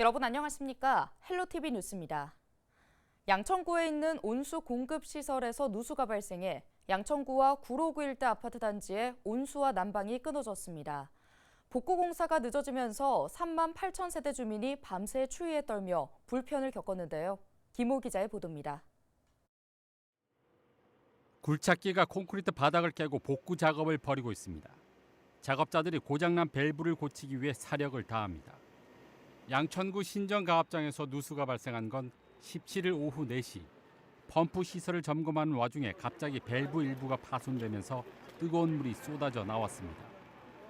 여러분 안녕하십니까? 헬로티비 뉴스입니다. 양천구에 있는 온수 공급 시설에서 누수가 발생해 양천구와 구로구 일대 아파트 단지에 온수와 난방이 끊어졌습니다. 복구 공사가 늦어지면서 3만 8천 세대 주민이 밤새 추위에 떨며 불편을 겪었는데요. 김호 기자의 보도입니다. 굴착기가 콘크리트 바닥을 깨고 복구 작업을 벌이고 있습니다. 작업자들이 고장난 밸브를 고치기 위해 사력을 다합니다. 양천구 신정가압장에서 누수가 발생한 건 17일 오후 4시. 펌프 시설을 점검하는 와중에 갑자기 밸브 일부가 파손되면서 뜨거운 물이 쏟아져 나왔습니다.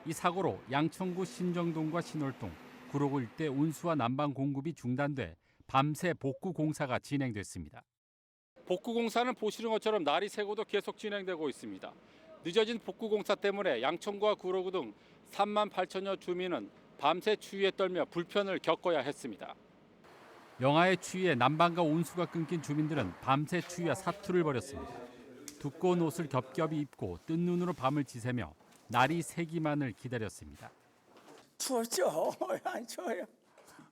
이 사고로 양천구 신정동과 신월동, 구로구 일대 온수와 난방 공급이 중단돼 밤새 복구 공사가 진행됐습니다. 복구 공사는 보시는 것처럼 날이 새고도 계속 진행되고 있습니다. 늦어진 복구 공사 때문에 양천구와 구로구 등 3만 8천여 주민은 밤새 추위에 떨며 불편을 겪어야 했습니다. 영하의 추위에 난방과 온수가 끊긴 주민들은 밤새 추위와 사투를 벌였습니다. 두꺼운 옷을 겹겹이 입고 뜬 눈으로 밤을 지새며 날이 새기만을 기다렸습니다. 추웠죠. 안 추워요.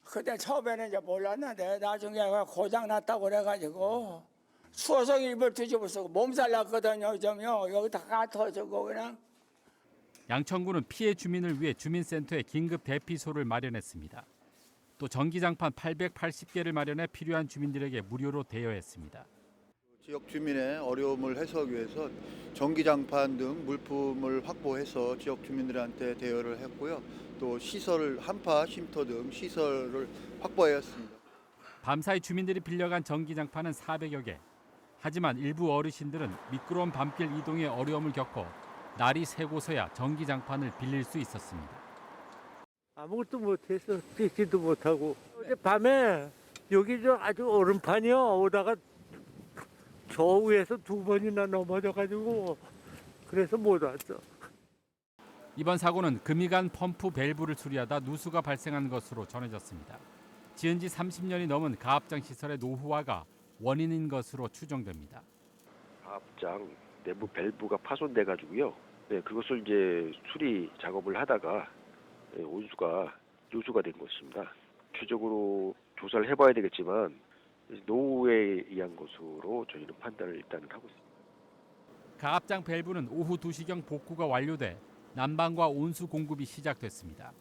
그때 처음에는 이제 몰랐는데 나중에 고장 났다고 그래가지고 추워서 입을 뒤집어 쓰고 몸살 났거든요. 좀요. 여기 다 가터지고 그냥. 양천구는 피해 주민을 위해 주민센터에 긴급 대피소를 마련했습니다. 또 전기장판 880개를 마련해 필요한 주민들에게 무료로 대여했습니다. 지역 주민의 어려움을 해소하기 위해서 전기장판 등 물품을 확보해서 지역 주민들한테 대여를 했고요. 또 시설을 한파, 쉼터 등 시설을 확보하였습니다. 밤사이 주민들이 빌려간 전기장판은 400여 개. 하지만 일부 어르신들은 미끄러운 밤길 이동에 어려움을 겪어 날이 새고서야 전기장판을 빌릴 수 있었습니다. 아무것도 못했어. 뛰지도 못하고. 어제 밤에 여기 아주 얼음판이요. 오다가 저 위에서 2번이나 넘어져가지고 그래서 못 왔어. 이번 사고는 금이 간 펌프 밸브를 수리하다 누수가 발생한 것으로 전해졌습니다. 지은 지 30년이 넘은 가압장 시설의 노후화가 원인인 것으로 추정됩니다. 가압장 내부 밸브가 파손돼 가지고요. 네, 그것을 이제 수리 작업을 하다가 온수가 누수가 된 것입니다. 최적으로 조사를 해봐야 되겠지만 노후에 의한 것으로 저희는 판단을 일단은 하고 있습니다. 가압장 밸브는 오후 2시경 복구가 완료돼 난방과 온수 공급이 시작됐습니다.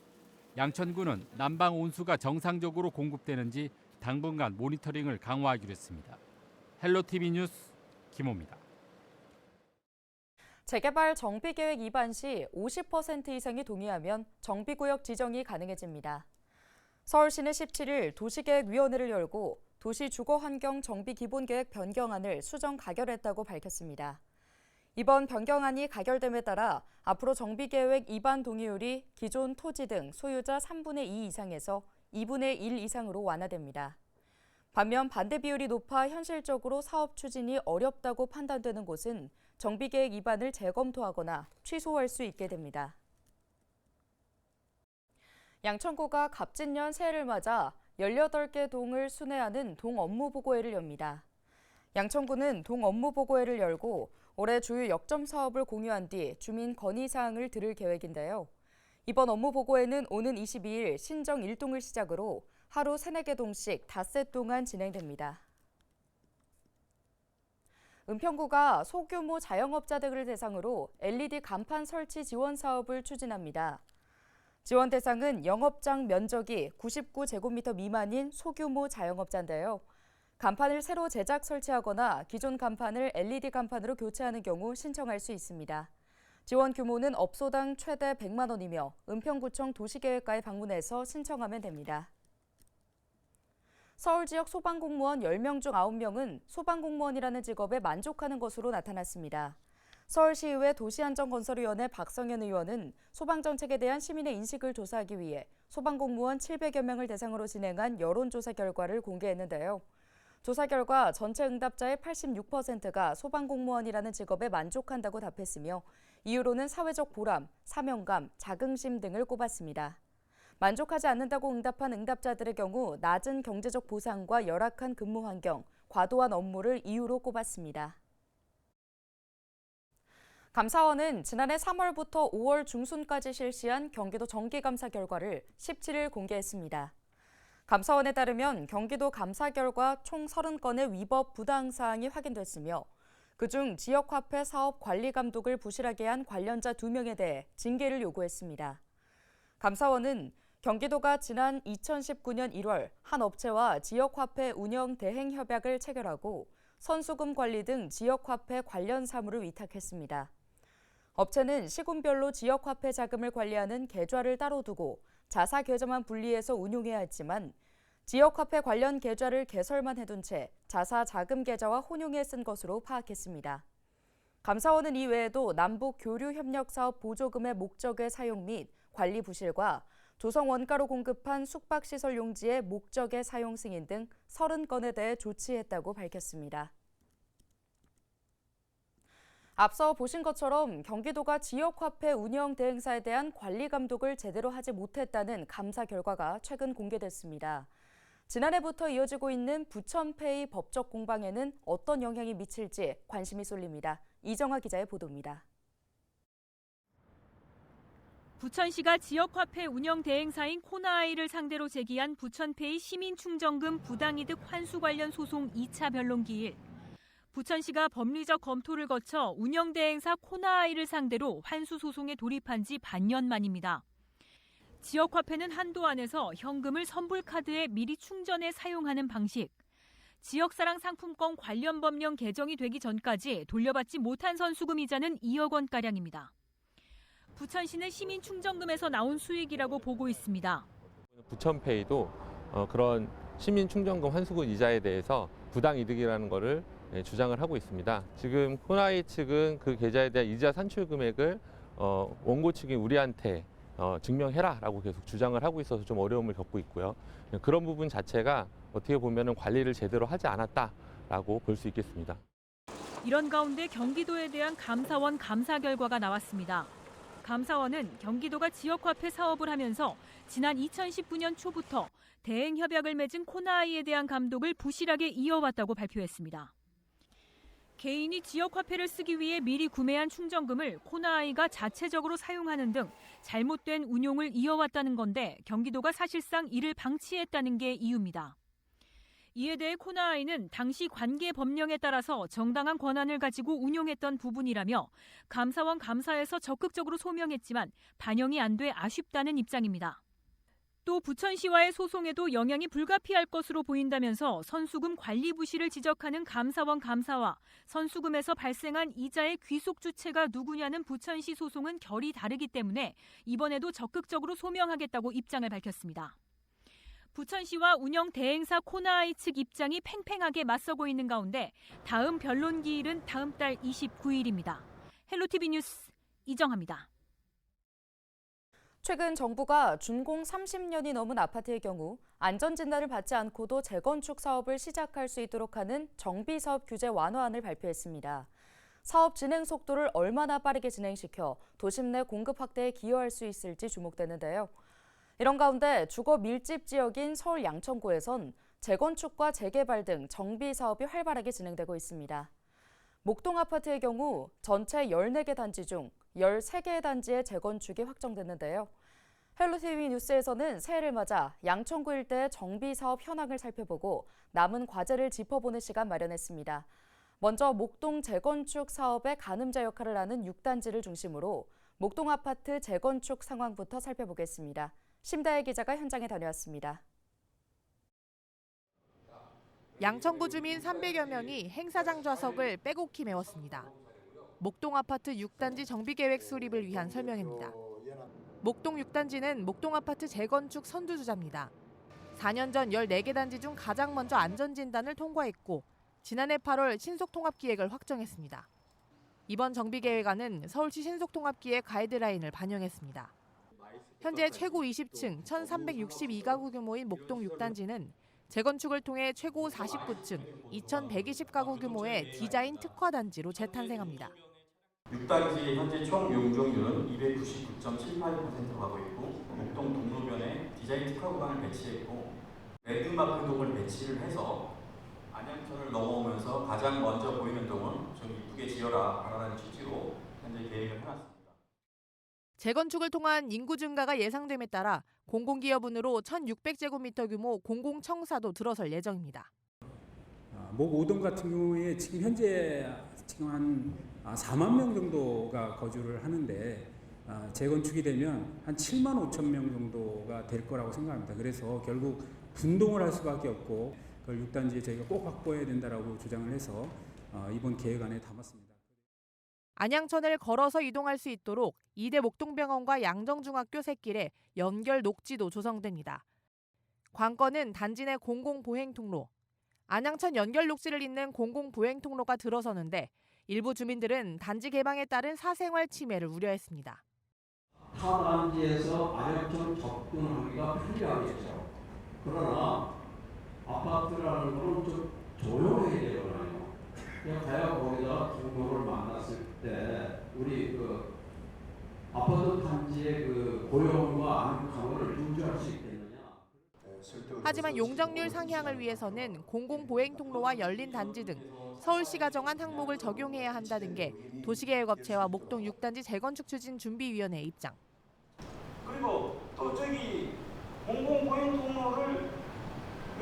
양천구는 난방 온수가 정상적으로 공급되는지 당분간 모니터링을 강화하기로 했습니다. 헬로티비 뉴스 김호입니다. 재개발 정비계획 입안 시 50% 이상이 동의하면 정비구역 지정이 가능해집니다. 서울시는 17일 도시계획위원회를 열고 도시주거환경 정비기본계획 변경안을 수정 가결했다고 밝혔습니다. 이번 변경안이 가결됨에 따라 앞으로 정비계획 입안 동의율이 기존 토지 등 소유자 3분의 2 이상에서 2분의 1 이상으로 완화됩니다. 반면 반대 비율이 높아 현실적으로 사업 추진이 어렵다고 판단되는 곳은 정비계획 입안을 재검토하거나 취소할 수 있게 됩니다. 양천구가 갑진년 새해를 맞아 18개 동을 순회하는 동업무보고회를 엽니다. 양천구는 동업무보고회를 열고 올해 주요 역점 사업을 공유한 뒤 주민 건의사항을 들을 계획인데요. 이번 업무보고회는 오는 22일 신정 1동을 시작으로 하루 3, 4개 동씩 닷새 동안 진행됩니다. 은평구가 소규모 자영업자들을 대상으로 LED 간판 설치 지원 사업을 추진합니다. 지원 대상은 영업장 면적이 99제곱미터 미만인 소규모 자영업자인데요. 간판을 새로 제작 설치하거나 기존 간판을 LED 간판으로 교체하는 경우 신청할 수 있습니다. 지원 규모는 업소당 최대 100만 원이며 은평구청 도시계획과에 방문해서 신청하면 됩니다. 서울 지역 소방공무원 10명 중 9명은 소방공무원이라는 직업에 만족하는 것으로 나타났습니다. 서울시의회 도시안전건설위원회 박성현 의원은 소방정책에 대한 시민의 인식을 조사하기 위해 소방공무원 700여 명을 대상으로 진행한 여론조사 결과를 공개했는데요. 조사 결과 전체 응답자의 86%가 소방공무원이라는 직업에 만족한다고 답했으며 이유로는 사회적 보람, 사명감, 자긍심 등을 꼽았습니다. 만족하지 않는다고 응답한 응답자들의 경우 낮은 경제적 보상과 열악한 근무 환경, 과도한 업무를 이유로 꼽았습니다. 감사원은 지난해 3월부터 5월 중순까지 실시한 경기도 정기감사 결과를 17일 공개했습니다. 감사원에 따르면 경기도 감사 결과 총 30건의 위법 부당 사항이 확인됐으며 그중 지역화폐 사업 관리 감독을 부실하게 한 관련자 2명에 대해 징계를 요구했습니다. 감사원은 경기도가 지난 2019년 1월 한 업체와 지역화폐 운영 대행 협약을 체결하고 선수금 관리 등 지역화폐 관련 사무를 위탁했습니다. 업체는 시군별로 지역화폐 자금을 관리하는 계좌를 따로 두고 자사 계좌만 분리해서 운용해야 했지만 지역화폐 관련 계좌를 개설만 해둔 채 자사 자금 계좌와 혼용해 쓴 것으로 파악했습니다. 감사원은 이외에도 남북 교류 협력 사업 보조금의 목적의 사용 및 관리 부실과 조성 원가로 공급한 숙박시설 용지의 목적의 사용 승인 등 30건에 대해 조치했다고 밝혔습니다. 앞서 보신 것처럼 경기도가 지역화폐 운영 대행사에 대한 관리 감독을 제대로 하지 못했다는 감사 결과가 최근 공개됐습니다. 지난해부터 이어지고 있는 부천페이 법적 공방에는 어떤 영향이 미칠지 관심이 쏠립니다. 이정화 기자의 보도입니다. 부천시가 지역화폐 운영 대행사인 코나아이를 상대로 제기한 부천페이 시민충전금 부당이득 환수 관련 소송 2차 변론 기일. 부천시가 법리적 검토를 거쳐 운영 대행사 코나아이를 상대로 환수 소송에 돌입한 지 반년 만입니다. 지역화폐는 한도 안에서 현금을 선불카드에 미리 충전해 사용하는 방식. 지역사랑 상품권 관련 법령 개정이 되기 전까지 돌려받지 못한 선수금 이자는 2억 원가량입니다. 부천시는 시민충전금에서 나온 수익이라고 보고 있습니다. 부천페이도 그런 시민충전금 환수금 이자에 대해서 부당이득이라는 것을 주장을 하고 있습니다. 지금 코나이 측은 그 계좌에 대한 이자 산출 금액을 원고 측이 우리한테 증명해라라고 계속 주장을 하고 있어서 좀 어려움을 겪고 있고요. 그런 부분 자체가 어떻게 보면 관리를 제대로 하지 않았다라고 볼 수 있겠습니다. 이런 가운데 경기도에 대한 감사원 감사 결과가 나왔습니다. 감사원은 경기도가 지역화폐 사업을 하면서 지난 2019년 초부터 대행 협약을 맺은 코나아이에 대한 감독을 부실하게 이어왔다고 발표했습니다. 개인이 지역화폐를 쓰기 위해 미리 구매한 충전금을 코나아이가 자체적으로 사용하는 등 잘못된 운용을 이어왔다는 건데 경기도가 사실상 이를 방치했다는 게 이유입니다. 이에 대해 코나아이는 당시 관계 법령에 따라서 정당한 권한을 가지고 운용했던 부분이라며 감사원 감사에서 적극적으로 소명했지만 반영이 안 돼 아쉽다는 입장입니다. 또 부천시와의 소송에도 영향이 불가피할 것으로 보인다면서 선수금 관리 부실을 지적하는 감사원 감사와 선수금에서 발생한 이자의 귀속 주체가 누구냐는 부천시 소송은 결이 다르기 때문에 이번에도 적극적으로 소명하겠다고 입장을 밝혔습니다. 부천시와 운영 대행사 코나아이 측 입장이 팽팽하게 맞서고 있는 가운데 다음 변론 기일은 다음 달 29일입니다. 헬로티비 뉴스 이정화입니다. 최근 정부가 준공 30년이 넘은 아파트의 경우 안전진단을 받지 않고도 재건축 사업을 시작할 수 있도록 하는 정비사업 규제 완화안을 발표했습니다. 사업 진행 속도를 얼마나 빠르게 진행시켜 도심 내 공급 확대에 기여할 수 있을지 주목되는데요. 이런 가운데 주거 밀집 지역인 서울 양천구에선 재건축과 재개발 등 정비 사업이 활발하게 진행되고 있습니다. 목동 아파트의 경우 전체 14개 단지 중 13개 단지의 재건축이 확정됐는데요. 헬로티비 뉴스에서는 새해를 맞아 양천구 일대의 정비 사업 현황을 살펴보고 남은 과제를 짚어보는 시간 마련했습니다. 먼저 목동 재건축 사업의 가늠자 역할을 하는 6단지를 중심으로 목동 아파트 재건축 상황부터 살펴보겠습니다. 심다혜 기자가 현장에 다녀왔습니다. 양천구 주민 300여 명이 행사장 좌석을 빼곡히 메웠습니다. 목동 아파트 6단지 정비계획 수립을 위한 설명입니다. 목동 6단지는 목동 아파트 재건축 선두주자입니다. 4년 전 14개 단지 중 가장 먼저 안전진단을 통과했고 지난해 8월 신속통합기획을 확정했습니다. 이번 정비계획안은 서울시 신속통합기획 가이드라인을 반영했습니다. 현재 최고 20층 1,362가구 규모인 목동 6단지는 재건축을 통해 최고 49층 2,120가구 규모의 디자인 특화 단지로 재탄생합니다. 6단지 현재 총 용적률은 299.78% 가고 있고 목동 동로변에 디자인 특화 구간을 배치했고 랜드마크 동을 배치를 해서 안양천을 넘어오면서 가장 먼저 보이는 동은 좀 이쁘게 지어라 라는 취지로 현재 계획을 해놨습니다. 재건축을 통한 인구 증가가 예상됨에 따라 공공기업은으로 1,600제곱미터 규모 공공청사도 들어설 예정입니다. 목 5동 같은 경우에 지금 현재 한 4만 명 정도가 거주를 하는데 재건축이 되면 한 7만 5천 명 정도가 될 거라고 생각합니다. 그래서 결국 분동을 할 수밖에 없고 그걸 6단지에 저희가 꼭 확보해야 된다라고 주장을 해서 이번 계획안에 담았습니다. 안양천을 걸어서 이동할 수 있도록 이대 목동병원과 양정중학교 샛길에 연결 녹지도 조성됩니다. 관건은 단지 내 공공보행통로. 안양천 연결 녹지를 잇는 공공보행통로가 들어서는데 일부 주민들은 단지 개방에 따른 사생활 침해를 우려했습니다. 타 단지에서 안양천 접근하기가 편리하겠죠. 그러나 아파트라는 건 좀 조용해야 되잖아요. 과연 거기다 동료를 만났을 때 우리 아파트 단지의 고요함과 안정감을 유지할 수 있겠느냐. 하지만 용적률 상향을 위해서는 공공보행통로와 열린 단지 등 서울시가 정한 항목을 적용해야 한다는 게 도시계획업체와 목동 6단지 재건축 추진 준비위원회의 입장. 그리고 또 저기 공공보행통로를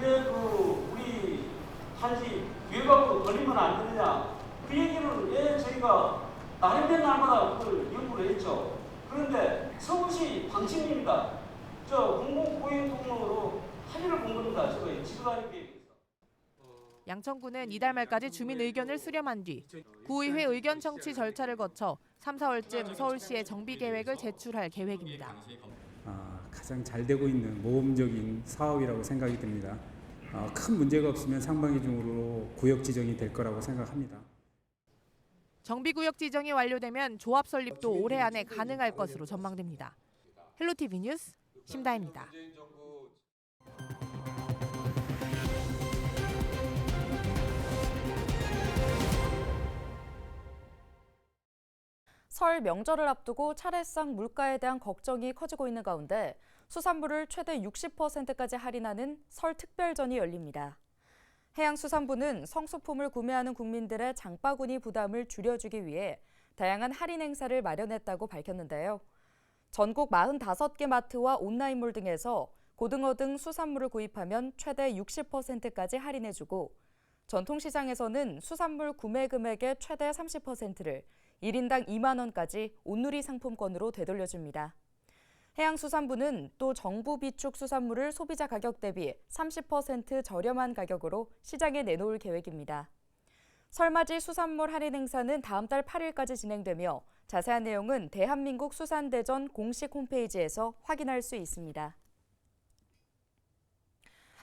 왜 우리 단지 외곽으로 돌리면 안 되느냐, 그 얘기를 왜 저희가 나름된 날마다 그걸 연구를 했죠. 그런데 서울시 방침입니다. 저 공공보행통로로 합의를 본 겁니다. 저거 지도단위 계획에서. 양천구는 이달 말까지 주민 의견을 수렴한 뒤 구의회 의견 청취 절차를 거쳐 3, 4월쯤 서울시에 정비 계획을 제출할 계획입니다. 가장 잘 되고 있는 모범적인 사업이라고 생각이 듭니다. 큰 문제가 없으면 상반기 중으로 구역 지정이 될 거라고 생각합니다. 정비구역 지정이 완료되면 조합 설립도 올해 안에 가능할 것으로 전망됩니다. 헬로티비 뉴스 심다혜입니다. 설 명절을 앞두고 차례상 물가에 대한 걱정이 커지고 있는 가운데 수산물을 최대 60%까지 할인하는 설 특별전이 열립니다. 해양수산부는 성수품을 구매하는 국민들의 장바구니 부담을 줄여주기 위해 다양한 할인 행사를 마련했다고 밝혔는데요. 전국 45개 마트와 온라인몰 등에서 고등어 등 수산물을 구입하면 최대 60%까지 할인해주고 전통시장에서는 수산물 구매 금액의 최대 30%를 1인당 2만 원까지 온누리 상품권으로 되돌려줍니다. 해양수산부는 또 정부 비축 수산물을 소비자 가격 대비 30% 저렴한 가격으로 시장에 내놓을 계획입니다. 설맞이 수산물 할인 행사는 다음 달 8일까지 진행되며 자세한 내용은 대한민국 수산대전 공식 홈페이지에서 확인할 수 있습니다.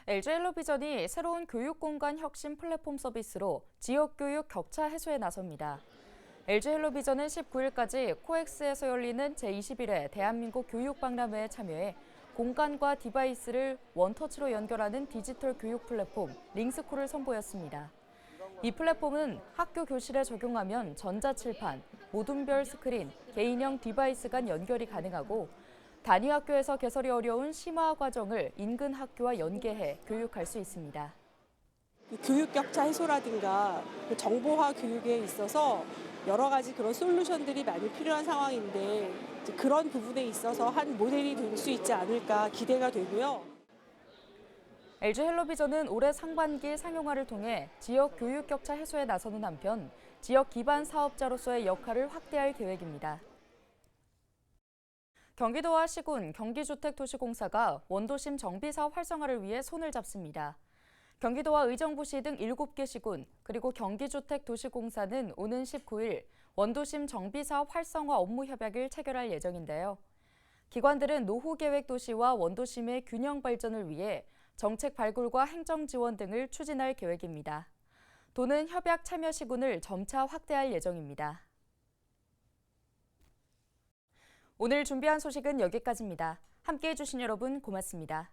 LG헬로비전이 새로운 교육공간 혁신 플랫폼 서비스로 지역교육 격차 해소에 나섭니다. LG헬로비전은 19일까지 코엑스에서 열리는 제21회 대한민국 교육박람회에 참여해 공간과 디바이스를 원터치로 연결하는 디지털 교육 플랫폼 링스쿨을 선보였습니다. 이 플랫폼은 학교 교실에 적용하면 전자칠판, 모둠별 스크린, 개인형 디바이스 간 연결이 가능하고 단위 학교에서 개설이 어려운 심화 과정을 인근 학교와 연계해 교육할 수 있습니다. 교육 격차 해소라든가 정보화 교육에 있어서 여러 가지 그런 솔루션들이 많이 필요한 상황인데 그런 부분에 있어서 한 모델이 될 수 있지 않을까 기대가 되고요. LG헬로비전은 올해 상반기 상용화를 통해 지역 교육 격차 해소에 나서는 한편 지역 기반 사업자로서의 역할을 확대할 계획입니다. 경기도와 시군, 경기주택도시공사가 원도심 정비사업 활성화를 위해 손을 잡습니다. 경기도와 의정부시 등 7개 시군, 그리고 경기주택도시공사는 오는 19일 원도심 정비사업 활성화 업무 협약을 체결할 예정인데요. 기관들은 노후계획 도시와 원도심의 균형 발전을 위해 정책 발굴과 행정 지원 등을 추진할 계획입니다. 도는 협약 참여 시군을 점차 확대할 예정입니다. 오늘 준비한 소식은 여기까지입니다. 함께해 주신 여러분 고맙습니다.